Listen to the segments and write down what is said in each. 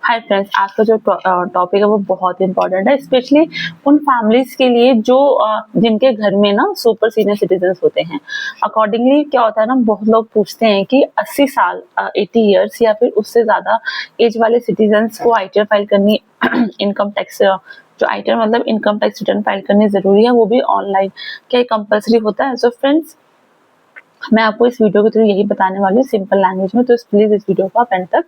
Hi friends, आज का जो टॉपिक है वो बहुत इंपॉर्टेंट है, स्पेशली उन फैमिलीज के लिए जो जिनके घर में ना सुपर सीनियर सिटीजन्स होते हैं। अकॉर्डिंगली क्या होता है ना, बहुत लोग पूछते हैं कि 80 साल 80 इयर्स या फिर उससे ज़्यादा एज वाले सिटीजन्स को आईटीआर फाइल करनी इनकम टैक्स जो आईटीआर मतलब इनकम टैक्स रिटर्न फाइल करनी ज़रूरी है, वो भी ऑनलाइन। क्या कंपल्सरी होता है? सो फ्रेंड्स, मैं आपको इस वीडियो के थ्रू यही बताने वाली हूँ सिंपल लैंग्वेज में, तो प्लीज इस वीडियो को आप एंड तक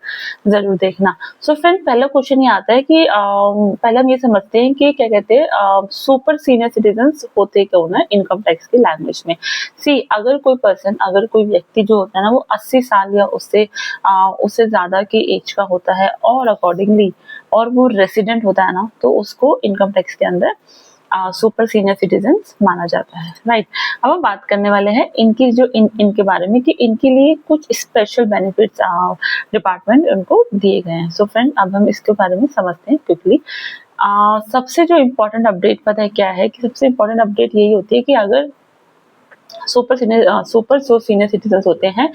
जरूर देखना। सो फ्रेंड, पहला क्वेश्चन ये आता है कि पहले हम ये समझते हैं कि क्या कहते हैं सुपर सीनियर सिटीजन्स होते क्यों ना इनकम टैक्स की लैंग्वेज में। सी, अगर कोई व्यक्ति जो होता है ना वो 80 साल या उससे ज्यादा की एज का होता है और अकॉर्डिंगली और वो रेसिडेंट होता है ना, तो उसको इनकम टैक्स के अंदर सुपर सीनियर सिटीजन्स माना जाता है, राइट। अब हम बात करने वाले हैं इनकी जो इनके बारे में कि इनके लिए कुछ स्पेशल बेनिफिट्स डिपार्टमेंट उनको दिए गए हैं। सो फ्रेंड, अब हम इसके बारे में समझते हैं क्विकली। सबसे जो इम्पोर्टेंट अपडेट पता है क्या है कि सबसे इम्पोर्टेंट अपडेट यही होती है कि अगर सुपर सीनियर सिटीजन होते हैं,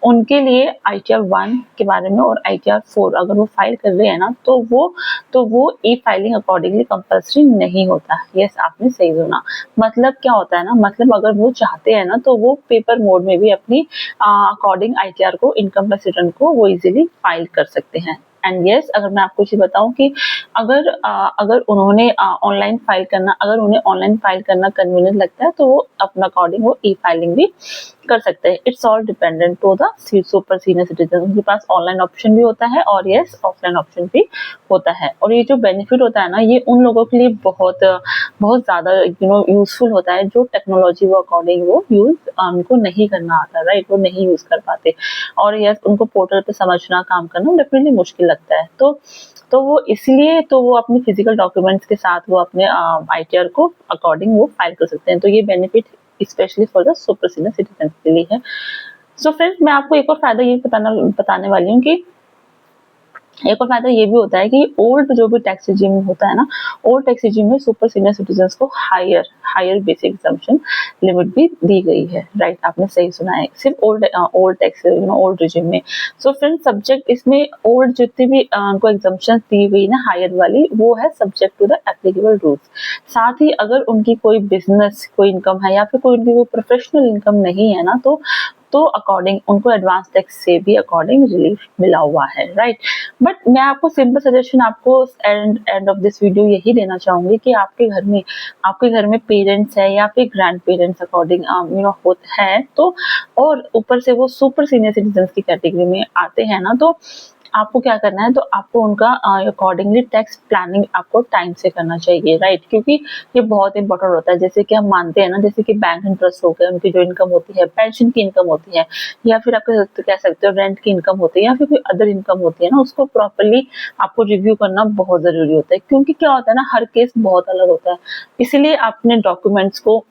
उनके लिए आईटीआर 1 के बारे में और आईटीआर 4 अगर वो फाइल कर रहे हैं ना, तो वो ई फाइलिंग अकॉर्डिंगली कंपल्सरी नहीं होता। यस, आपने सही सुना। मतलब क्या होता है ना, मतलब अगर वो चाहते हैं ना तो वो पेपर मोड में भी अपनी अकॉर्डिंग आईटीआर को, इनकम टैक्स रिटर्न को वो इजीली फाइल कर सकते हैं। एंड यस, अगर मैं आपको ये बताऊं कि अगर उन्हें ऑनलाइन फाइल करना कन्वीनियंट लगता है तो वो अपना अकॉर्डिंग वो ई फाइलिंग भी कर सकते हैं। It's all dependent to the super senior citizen. उनके पास ऑनलाइन ऑप्शन भी होता है और यस, ऑफलाइन ऑप्शन भी होता है। और ये जो बेनिफिट होता है ना, ये उन लोगों के लिए बहुत बहुत ज्यादा यूजफुल होता है जो टेक्नोलॉजी वो अकॉर्डिंग वो यूज उनको नहीं करना आता, राइट, वो नहीं यूज कर पाते। और यस, उनको पोर्टल पे समझना, काम करना डेफिनेटली मुश्किल लगता है। तो वो इसलिए तो वो अपने फिजिकल डॉक्यूमेंट्स के साथ वो अपने आईटीआर को अकॉर्डिंग वो फाइल कर सकते हैं। तो ये benefit specially for the super senior citizen के लिए है। सो फ्रेंड्स, मैं आपको एक और फायदा ये बताने वाली हूँ कि एक और फायदा ये भी होता है कि ओल्ड जो भी टैक्स रिजीम होता है ना, ओल्ड टैक्स रिजीम में सुपर सीनियर सिटीजन्स को हायर बेसिक एग्जम्पशन लिमिट भी दी गई है, राइट, आपने सही सुना है। सिर्फ ओल्ड टैक्स ओल्ड रिजीम में। सो फ्रेंड, सब्जेक्ट इसमें ओल्ड जितनी भी उनको एग्जम्पशन दी गई ना हायर वाली, वो है subject to the applicable rules. साथ ही अगर उनकी कोई बिजनेस, कोई इनकम है या फिर कोई उनकी कोई प्रोफेशनल इनकम नहीं है ना, तो अकॉर्डिंग उनको एडवांस टैक्स से भी अकॉर्डिंग रिलीफ मिला हुआ है, राइट। बट मैं आपको सिंपल सजेशन आपको एंड ऑफ दिस वीडियो यही देना चाहूंगी कि आपके घर में पेरेंट्स है या फिर ग्रैंड पेरेंट्स अकॉर्डिंग है, तो और ऊपर से वो सुपर सीनियर सिटीजन की कैटेगरी में आते हैं ना, तो आपको क्या करना है, तो आपको उनका अकॉर्डिंगली टैक्स प्लानिंग आपको टाइम से करना चाहिए, राइट। क्योंकि ये बहुत इंपॉर्टेंट होता है। जैसे कि हम मानते हैं ना, जैसे कि बैंक इंटरेस्ट हो गया, उनकी जो इनकम होती है, पेंशन की इनकम होती है, या फिर आप कह सकते हो रेंट की इनकम होती है, या फिर कोई अदर इनकम होती है ना, उसको प्रॉपरली आपको रिव्यू करना बहुत जरूरी होता है। क्योंकि क्या होता है ना, हर केस बहुत अलग होता है। इसीलिए अपने डॉक्यूमेंट्स को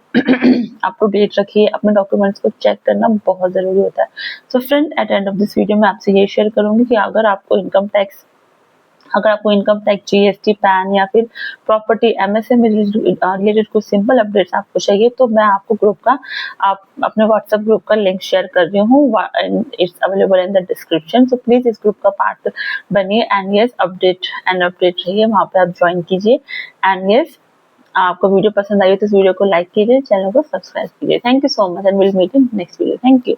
अप टू डेट रखिए, अपने डॉक्यूमेंट्स को चेक करना बहुत जरूरी होता है। So friend, at end of this video मैं आपसे ये शेयर करूंगी कि अगर आपको इनकम टैक्स, जीएसटी, पैन या फिर प्रॉपर्टी एमएसएमई रिलेटेड कुछ सिंपल अपडेट्स आपको चाहिए, तो मैं आपको आप अपने व्हाट्सएप ग्रुप का लिंक शेयर कर रही हूँ। It's available in the description. So please इस ग्रुप का पार्ट बनिए एंड यस, अपडेट रहिए, वहाँ पे आप ज्वाइन कीजिए। एंड यस, आपको वीडियो पसंद आई तो इस वीडियो को लाइक कीजिए, चैनल को सब्सक्राइब कीजिए। Thank you so much and will meet in next video. Thank you.